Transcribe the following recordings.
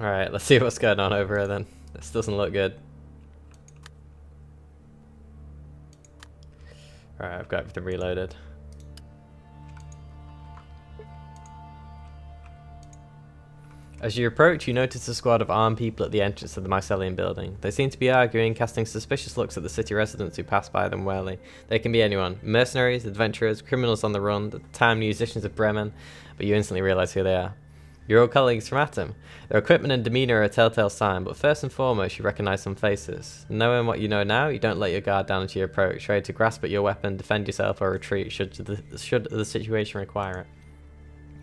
Alright, let's see what's going on over here then. This doesn't look good. Alright, I've got everything reloaded. As you approach, you notice a squad of armed people at the entrance of the mycelium building. They seem to be arguing, casting suspicious looks at the city residents who pass by them warily. They can be anyone. Mercenaries, adventurers, criminals on the run, the town musicians of Bremen, but you instantly realize who they are. Your old colleagues from Atom. Their equipment and demeanor are a telltale sign, but first and foremost you recognize some faces. Knowing what you know now, you don't let your guard down as you approach, ready to grasp at your weapon, defend yourself, or retreat should the situation require it.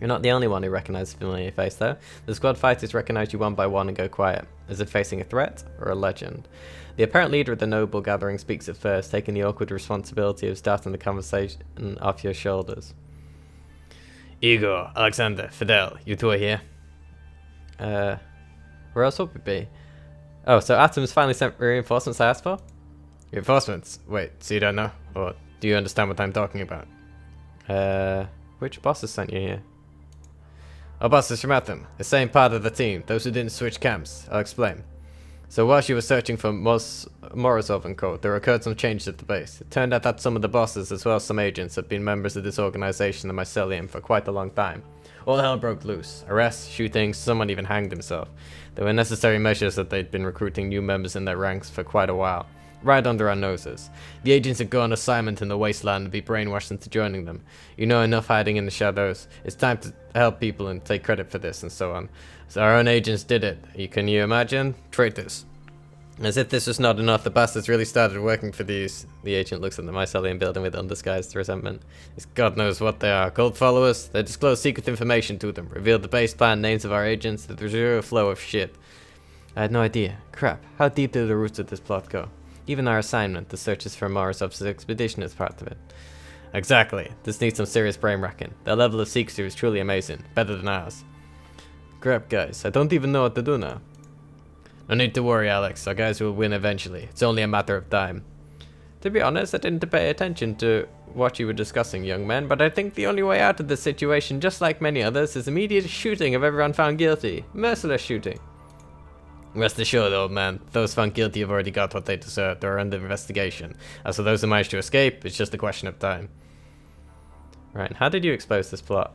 You're not the only one who recognizes a familiar face, though. The squad fighters recognize you one by one and go quiet, as if facing a threat or a legend. The apparent leader of the noble gathering speaks at first, taking the awkward responsibility of starting the conversation off your shoulders. Igor, Alexander, Fidel, you two are here. Where else would we be? Oh, so Atom's finally sent reinforcements I asked for? Reinforcements? Wait, so you don't know? Or do you understand what I'm talking about? Which bosses sent you here? Our bosses from Atom, the same part of the team, those who didn't switch camps. I'll explain. So while she was searching for Morozov and Co., there occurred some changes at the base. It turned out that some of the bosses, as well as some agents, had been members of this organization, the Mycelium, for quite a long time. All hell broke loose. Arrests, shootings, someone even hanged himself. There were necessary measures that they'd been recruiting new members in their ranks for quite a while. Right under our noses. The agents had gone on assignment in the Wasteland and be brainwashed into joining them. You know enough hiding in the shadows. It's time to help people and take credit for this and so on. So our own agents did it. Can you imagine? Traitors. As if this was not enough, the bastards really started working for these. The agent looks at the mycelium building with undisguised resentment. It's God knows what they are. Cult followers? They disclosed secret information to them. Revealed the base plan, names of our agents. There was zero flow of shit. I had no idea. Crap. How deep do the roots of this plot go? Even our assignment, the searches for Morozov's expedition, is part of it. Exactly. This needs some serious brain racking. Their level of secrecy is truly amazing. Better than ours. Crap, guys. I don't even know what to do now. No need to worry, Alex. Our guys will win eventually. It's only a matter of time. To be honest, I didn't pay attention to what you were discussing, young man, but I think the only way out of this situation, just like many others, is immediate shooting of everyone found guilty. Merciless shooting. Rest assured, old man, those found guilty have already got what they deserve. They're under investigation. As for those who managed to escape, it's just a question of time. Right, how did you expose this plot?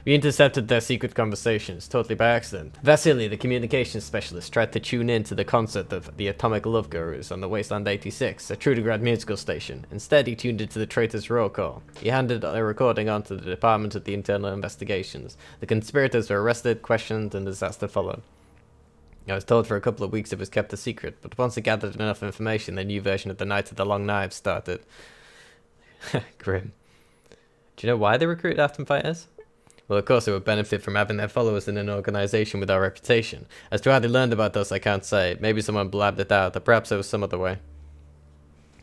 We intercepted their secret conversations, totally by accident. Vasily, the communications specialist, tried to tune in to the concert of the Atomic Love Gurus on the Wasteland 86, a Trudegrad musical station. Instead, he tuned into the traitor's roll call. He handed a recording on to the Department of the Internal Investigations. The conspirators were arrested, questioned, and disaster followed. I was told for a couple of weeks it was kept a secret, but once it gathered enough information, the new version of the Night of the Long Knives started. Grim. Do you know why they recruited Atom fighters? Well, of course, it would benefit from having their followers in an organization with our reputation. As to how they learned about us, I can't say. Maybe someone blabbed it out, or perhaps there was some other way.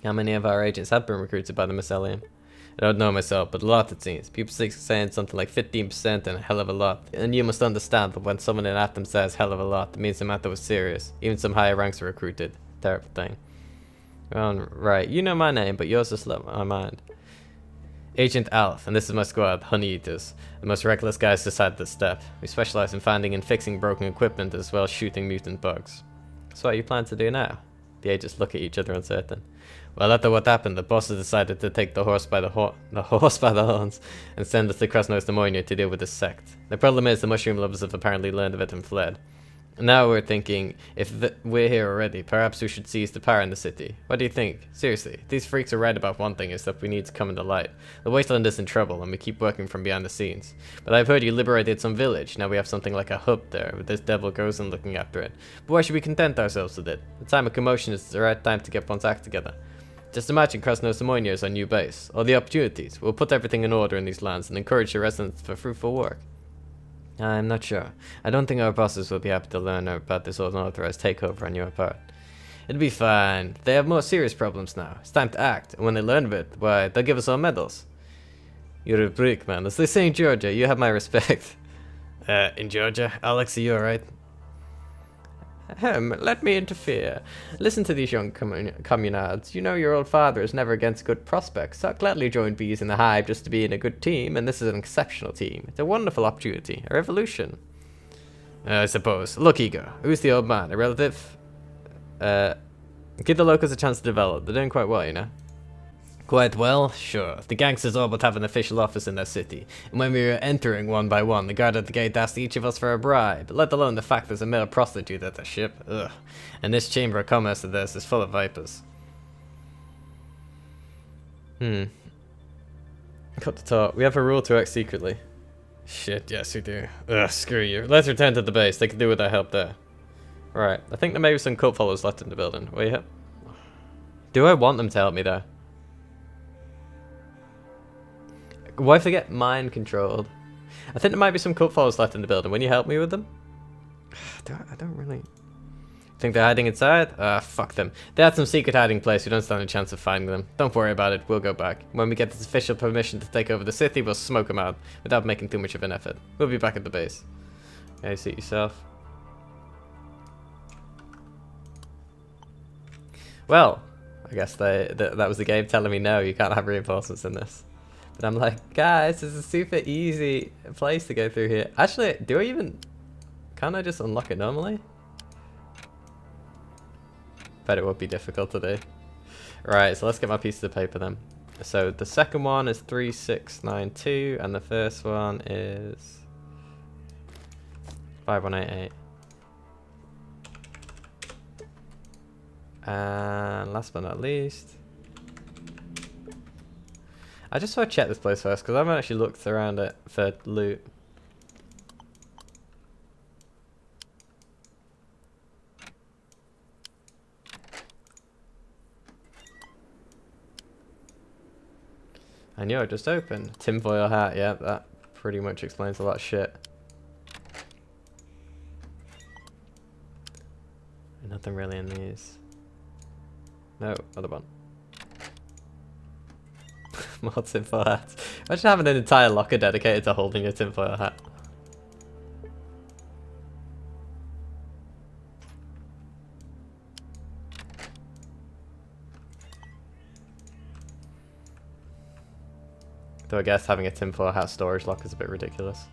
How many of our agents have been recruited by the Mycelium? I don't know myself, but a lot it seems. People saying something like 15% and a hell of a lot. And you must understand that when someone in Atom says hell of a lot, it means the matter was serious. Even some higher ranks were recruited. Terrible thing. Right, you know my name, but yours just slipped my mind. Agent Alf, and this is my squad, Honey Eaters. The most reckless guys decided to step. We specialize in finding and fixing broken equipment as well as shooting mutant bugs. So what you plan to do now? The agents look at each other uncertain. Well, after what happened, the bosses decided to take the horse by the horns and send us to Krasnostamonia to deal with this sect. The problem is the mushroom lovers have apparently learned of it and fled. And now we're thinking, if we're here already, perhaps we should seize the power in the city. What do you think? Seriously, these freaks are right about one thing, is that we need to come into light. The Wasteland is in trouble, and we keep working from behind the scenes. But I've heard you liberated some village. Now we have something like a hub there, with this devil Gozen looking after it. But why should we content ourselves with it? The time of commotion is the right time to get one's act together. Just imagine Krasnostamonia as our new base. All the opportunities. We'll put everything in order in these lands and encourage the residents for fruitful work. I'm not sure. I don't think our bosses will be happy to learn about this unauthorized takeover on your part. It'll be fine. They have more serious problems now. It's time to act, and when they learn of it, why, they'll give us all medals. You're a brick, man. As they say in Georgia, you have my respect. In Georgia? Alex, are you alright? Let me interfere. Listen to these young communards. You know your old father is never against good prospects. I'll gladly join bees in the hive just to be in a good team, and this is an exceptional team. It's a wonderful opportunity, a revolution. I suppose. Look, Igor. Who's the old man? A relative? Give the locals a chance to develop. They're doing quite well, you know. Quite well? Sure. The gangsters all but have an official office in their city. And when we were entering one by one, the guard at the gate asked each of us for a bribe, let alone the fact there's a male prostitute at the ship. Ugh. And this chamber of commerce of theirs is full of vipers. Cut to talk. We have a rule to act secretly. Shit, yes we do. Ugh, screw you. Let's return to the base. They can do with our help there. Right. I think there may be some cult followers left in the building. Wait here. Do I want them to help me though? What if they get mind controlled? I think there might be some cult followers left in the building. When you help me with them? I don't really... Think they're hiding inside? Fuck them. They had some secret hiding place. We don't stand a chance of finding them. Don't worry about it. We'll go back. When we get this official permission to take over the city, we'll smoke them out without making too much of an effort. We'll be back at the base. Okay, suit yourself. Well, I guess that was the game telling me no, you can't have reinforcements in this. But I'm like, guys, this is a super easy place to go through here. Actually, can't I just unlock it normally? Bet it would be difficult to do. Right, so let's get my pieces of paper then. So the second one is 3692 and the first one is 5188. And last but not least, I just want to check this place first because I haven't actually looked around it for loot. I knew it just opened. Tinfoil hat, yeah, that pretty much explains a lot of shit. Nothing really in these. No, other one. More tinfoil hats. Imagine having an entire locker dedicated to holding your tinfoil hat. Though I guess having a tinfoil hat storage locker is a bit ridiculous.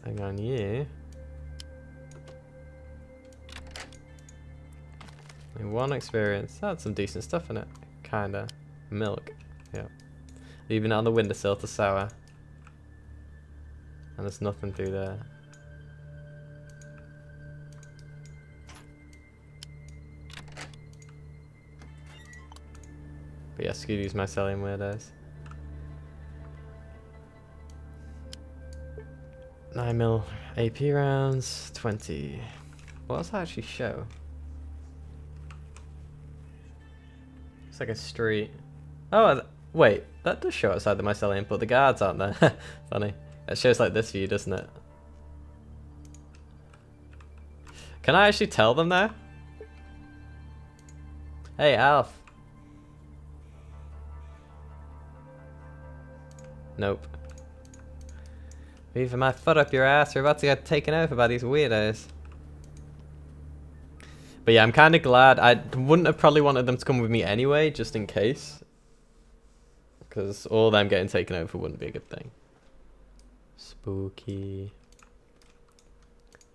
Hang on, you. One experience. That's some decent stuff in it. Kinda. Milk. Yeah. Leaving it on the windowsill to sour. And there's nothing through there. But yeah, screw these mycelium weirdos. 9mm AP rounds, 20. What does that actually show? It's like a street. Oh, wait, that does show outside the mycelium, but the guards aren't there. Funny. It shows like this view, doesn't it? Can I actually tell them now? Hey, Alf. Nope. Leaving my foot up your ass, you're about to get taken over by these weirdos. But yeah, I'm kind of glad. I wouldn't have probably wanted them to come with me anyway, just in case. Because all them getting taken over wouldn't be a good thing. Spooky.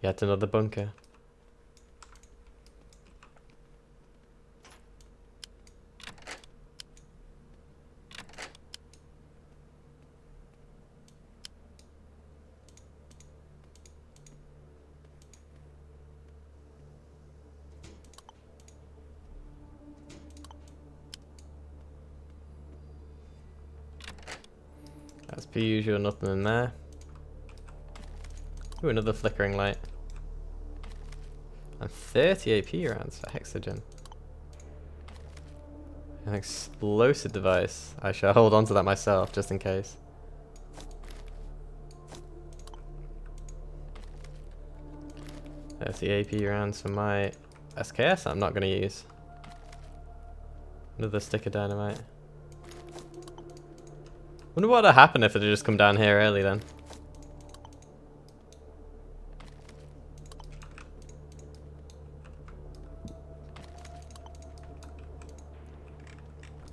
Yet another bunker. As per usual, nothing in there. Ooh, another flickering light. And 30 AP rounds for Hexogen. An explosive device. I shall hold on to that myself, just in case. There's the AP rounds for my SKS I'm not going to use. Another stick of dynamite. Wonder what would have happened if it had just come down here early then.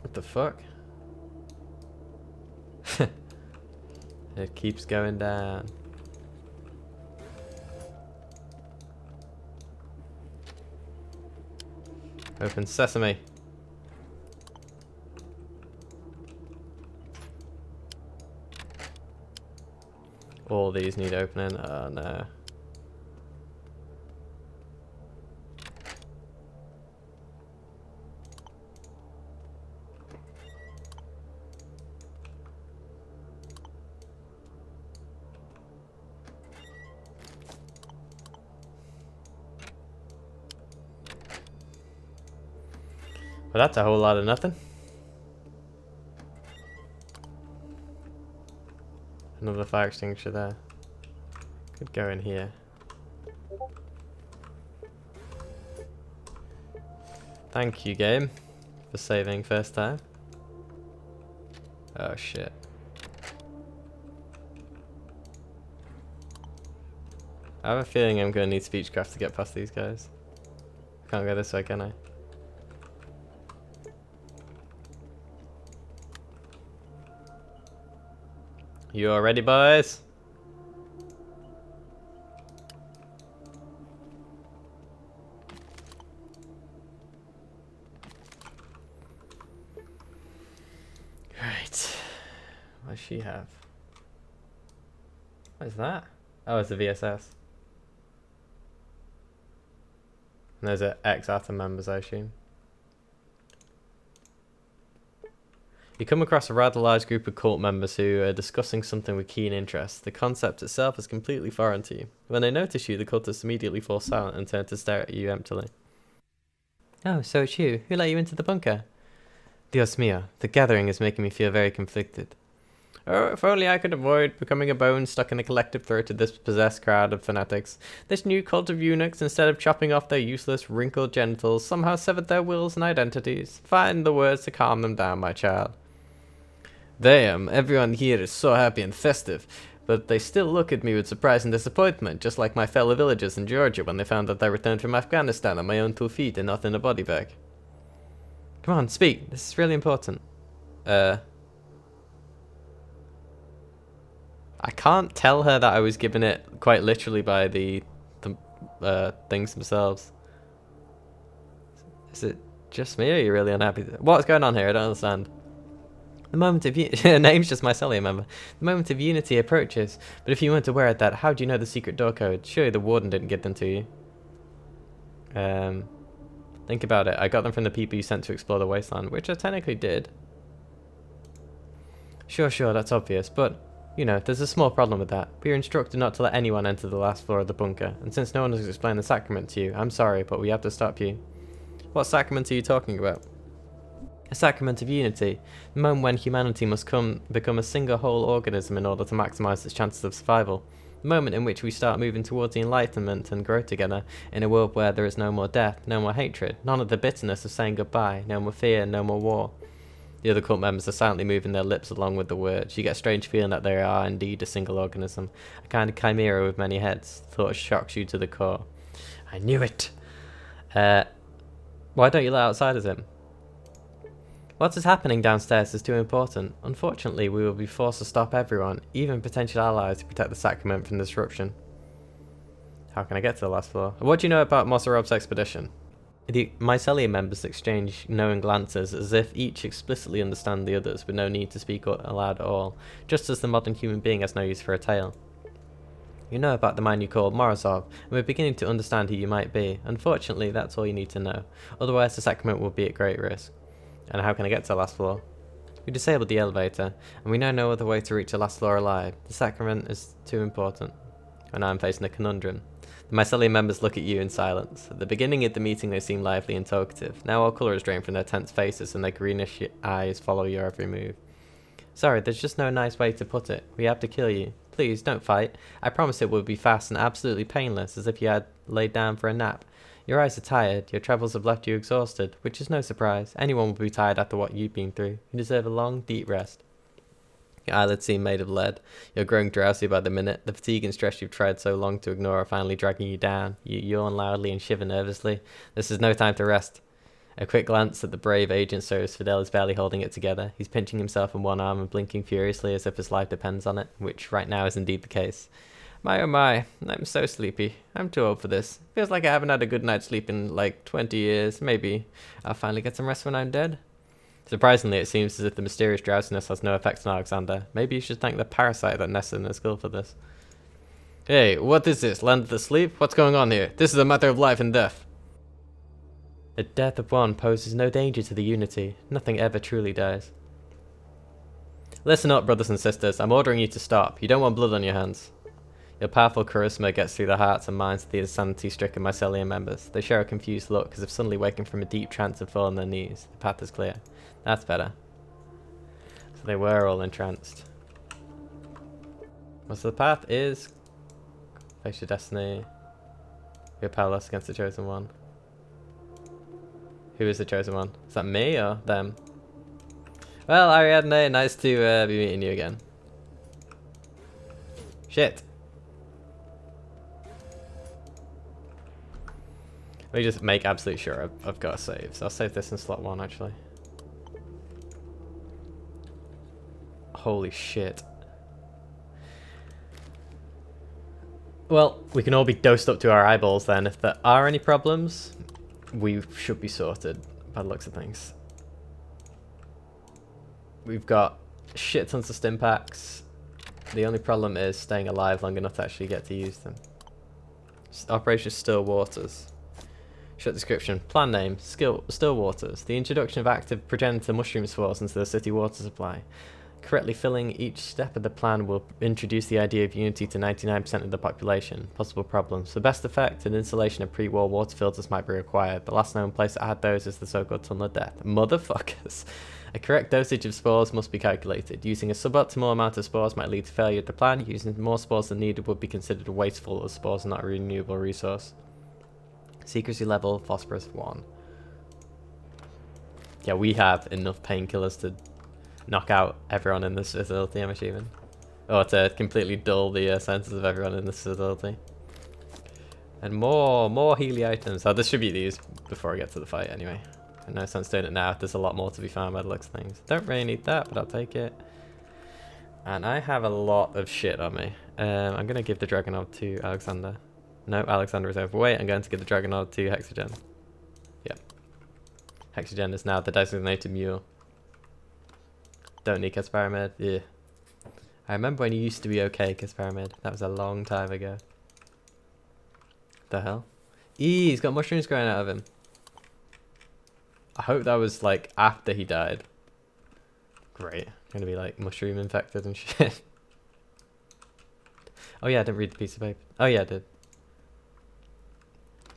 What the fuck? It keeps going down. Open sesame. All these need opening. Oh no. Well, that's a whole lot of nothing. Another fire extinguisher there. Could go in here. Thank you, game, for saving first time. Oh shit. I have a feeling I'm going to need speechcraft to get past these guys. Can't go this way, can I? You all ready, boys? Right. What does she have? What is that? Oh, it's a VSS. And those are ex-Atom members, I assume. You come across a rather large group of cult members who are discussing something with keen interest. The concept itself is completely foreign to you. When they notice you, the cultists immediately fall silent and turn to stare at you emptily. Oh, so it's you. Who let you into the bunker? Dios mío, the gathering is making me feel very conflicted. Oh, if only I could avoid becoming a bone stuck in the collective throat of this possessed crowd of fanatics. This new cult of eunuchs, instead of chopping off their useless, wrinkled genitals, somehow severed their wills and identities. Find the words to calm them down, my child. Damn, everyone here is so happy and festive, but they still look at me with surprise and disappointment, just like my fellow villagers in Georgia when they found that I returned from Afghanistan on my own 2 feet and not in a body bag. Come on, speak. This is really important. I can't tell her that I was given it quite literally by the things themselves. Is it just me, or are you really unhappy? What's going on here? I don't understand. The moment of her name's just Mycelia, remember. The moment of unity approaches. But if you weren't aware of that, how do you know the secret door code? Surely the warden didn't give them to you. Think about it. I got them from the people you sent to explore the wasteland, which I technically did. Sure, that's obvious, but, you know, there's a small problem with that. We were instructed not to let anyone enter the last floor of the bunker, and since no one has explained the sacrament to you, I'm sorry, but we have to stop you. What sacrament are you talking about? A sacrament of unity, the moment when humanity must become a single whole organism in order to maximize its chances of survival. The moment in which we start moving towards the enlightenment and grow together in a world where there is no more death, no more hatred, none of the bitterness of saying goodbye, no more fear, no more war. The other cult members are silently moving their lips along with the words. You get a strange feeling that they are indeed a single organism, a kind of chimera with many heads. The thought shocks you to the core. I knew it! Why don't you let outsiders in? What is happening downstairs is too important. Unfortunately, we will be forced to stop everyone, even potential allies, to protect the sacrament from disruption. How can I get to the last floor? What do you know about Mosarov's expedition? The Mycelia members exchange knowing glances, as if each explicitly understand the others, with no need to speak aloud at all, just as the modern human being has no use for a tale. You know about the man you called Morozov, and we're beginning to understand who you might be. Unfortunately, that's all you need to know. Otherwise, the sacrament will be at great risk. And how can I get to the last floor? We disabled the elevator, and we know no other way to reach the last floor alive. The sacrament is too important. And now I'm facing a conundrum. The Mycelia members look at you in silence. At the beginning of the meeting they seem lively and talkative. Now all colour is drained from their tense faces, and their greenish eyes follow your every move. Sorry, there's just no nice way to put it. We have to kill you. Please, don't fight. I promise it will be fast and absolutely painless, as if you had laid down for a nap. Your eyes are tired, your travels have left you exhausted, which is no surprise. Anyone will be tired after what you've been through. You deserve a long, deep rest. Your eyelids seem made of lead. You're growing drowsy by the minute. The fatigue and stress you've tried so long to ignore are finally dragging you down. You yawn loudly and shiver nervously. This is no time to rest. A quick glance at the brave agent shows Fidel is barely holding it together. He's pinching himself in one arm and blinking furiously as if his life depends on it, which right now is indeed the case. My oh my, I'm so sleepy. I'm too old for this. Feels like I haven't had a good night's sleep in like 20 years. Maybe I'll finally get some rest when I'm dead. Surprisingly, it seems as if the mysterious drowsiness has no effect on Alexander. Maybe you should thank the parasite that nested in his skull for this. Hey, what is this? Land of the sleep? What's going on here? This is a matter of life and death. The death of one poses no danger to the unity. Nothing ever truly dies. Listen up, brothers and sisters. I'm ordering you to stop. You don't want blood on your hands. Your powerful charisma gets through the hearts and minds of the insanity-stricken mycelium members. They share a confused look, as if suddenly waking from a deep trance and fall on their knees. The path is clear. That's better. So they were all entranced. Well, so the path is... face your destiny. Be powerless against the chosen one. Who is the chosen one? Is that me or them? Well, Ariadne, nice to be meeting you again. Shit. Let me just make absolutely sure I've got a save. So I'll save this in slot 1 actually. Holy shit. Well, we can all be dosed up to our eyeballs then. If there are any problems, we should be sorted by the looks of things. We've got shit tons of stim packs. The only problem is staying alive long enough to actually get to use them. Operation Still Waters. Short description. Plan name. Still Waters. The introduction of active progenitor mushroom spores into the city water supply. Correctly filling each step of the plan will introduce the idea of unity to 99% of the population. Possible problems. For best effect, an installation of pre-war water filters might be required. The last known place that had those is the so-called Tunnel of Death. Motherfuckers. A correct dosage of spores must be calculated. Using a suboptimal amount of spores might lead to failure of the plan. Using more spores than needed would be considered wasteful, as spores are not a renewable resource. Secrecy level, phosphorus 1. Yeah, we have enough painkillers to knock out everyone in this facility, I'm assuming. Or to completely dull the senses of everyone in this facility. And more Healy items. I'll distribute these before I get to the fight anyway. No sense doing it now. There's a lot more to be found by the looks of things. Don't really need that, but I'll take it. And I have a lot of shit on me. I'm going to give the Dragonov to Alexander. No, Alexander is overweight. I'm going to give the Dragonov to Hexagen. Yep. Hexagen is now the designated mule. Don't need Casparamid. Yeah. I remember when you used to be okay, Casparamid. That was a long time ago. The hell? He's got mushrooms growing out of him. I hope that was like after he died. Great. I'm gonna be like mushroom infected and shit. Oh yeah, I didn't read the piece of paper. Oh yeah, I did.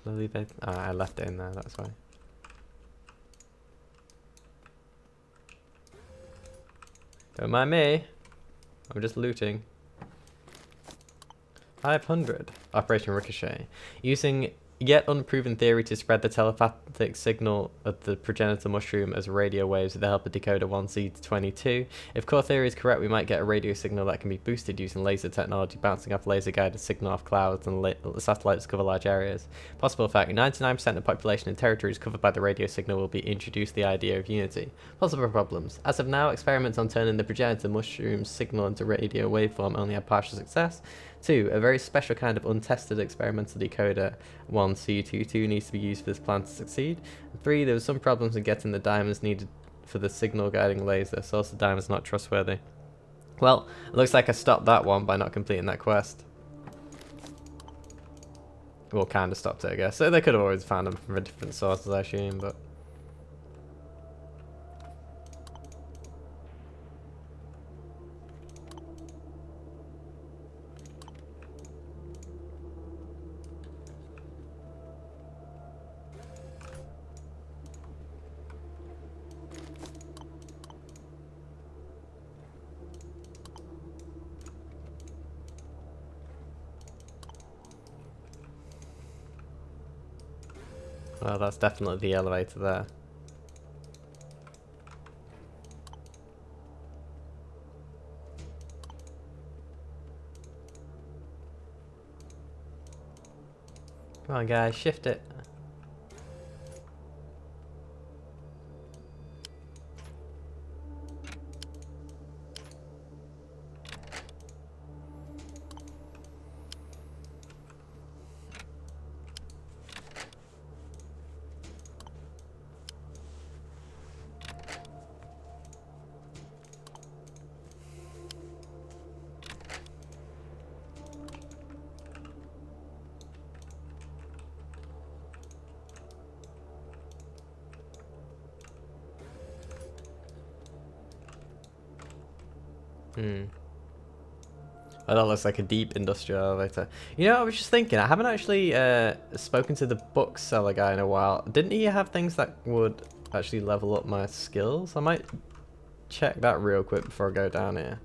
Lily paper. Oh, I left it in there, that's why. Don't mind me. I'm just looting. 500. Operation Ricochet. Using yet unproven theory to spread the telepathic signal of the progenitor mushroom as radio waves with the help of decoder 1C22. If core theory is correct, we might get a radio signal that can be boosted using laser technology, bouncing off laser-guided signal off clouds and satellites to cover large areas. Possible effect: 99% of the population in territories covered by the radio signal will be introduced the idea of unity. Possible problems: as of now, experiments on turning the progenitor mushroom signal into radio waveform only have partial success. 2. A very special kind of untested experimental decoder 1C22 needs to be used for this plan to succeed. 3. There were some problems in getting the diamonds needed for the signal guiding laser. Source of diamonds not trustworthy. Well, it looks like I stopped that one by not completing that quest. Well, kind of stopped it, I guess. So they could have always found them from different sources, I assume, but... well, that's definitely the elevator there. Come on, guys, shift it. Hmm. Oh, that looks like a deep industrial elevator. You know, I was just thinking, I haven't actually spoken to the bookseller guy in a while. Didn't he have things that would actually level up my skills? I might check that real quick before I go down here.